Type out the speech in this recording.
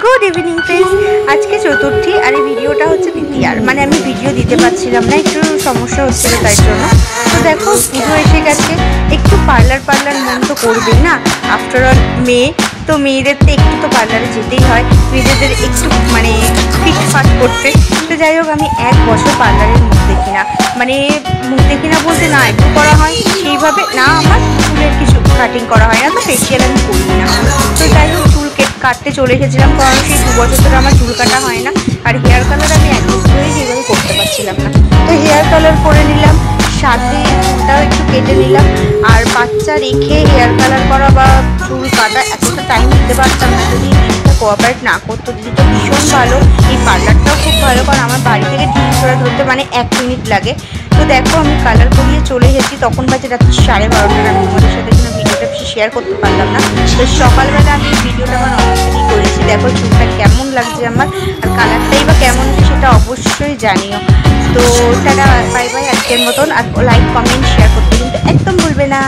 Good evening friends. आज के चतुर्थी और ये भिडियोटा होच्छे द्वितीयार माने आमी भिडियो दिते पारछिलाम ना, एकटु समस्या होच्छिलो ताई जोन्नो। तो देखो पुजो एसे गेছে, एकटु पार्लार मन तो करबेই ना, आफ्टर ऑल मेये तो मेয়েদের তো একটু তো পার্লারে যেতেই হয় নিজেদের একটু মানে ফিটফাট করতে। তো যাই হোক আমি এক বছর পার্লারের মুখ দেখি না, মানে মুখ দেখি না বলতে না একটু করা হয় সেইভাবে না, আমার চুলের কিছু কাটিং করা হয় না, তো ফেসিয়াল আমি করি না। তো যাই হোক চুল কাটতে চলে এসেছিলাম, কারণ সেই 2 বছর ধরে আমার চুল কাটা হয় না, আর হেয়ার কালার আমি এক বছর ধরেই যেভাবে করতে পারছিলাম না। তো হেয়ার কালার করে নিলাম, সাথে চুলটাও একটু কেটে নিলাম। আর বাচ্চা রেখে হেয়ার কালার করা বা চুল কাটা এতটা টাইম দিতে পারতাম না যদি দিদিটা কোঅপারেট না করতো। দিদি তো ভীষণ ভালো, এই পার্লারটাও খুব ভালো, কারণ আমার বাড়ি থেকে ঢিলছড়া ধরতে মানে 1 মিনিট লাগে। তো দেখো আমি কালার করিয়ে চলে এসেছি, তখন বাজে রাত্রি 12:30। আমি তোমাদের সাথে কোনো ভিডিওটা বেশি শেয়ার করতে পারলাম না। তো সকালবেলা আমি ভিডিওটা আমার অনেকটাই করেছি। দেখো চুলটা কেমন লাগছে আমার, আর কালারটাই বা কেমন সেটা অবশ্যই জানিও। তো টাটা, বাই বাই আজকের মতন। আর লাইক কমেন্ট শেয়ার করতে কিন্তু একদম ভুলবে না।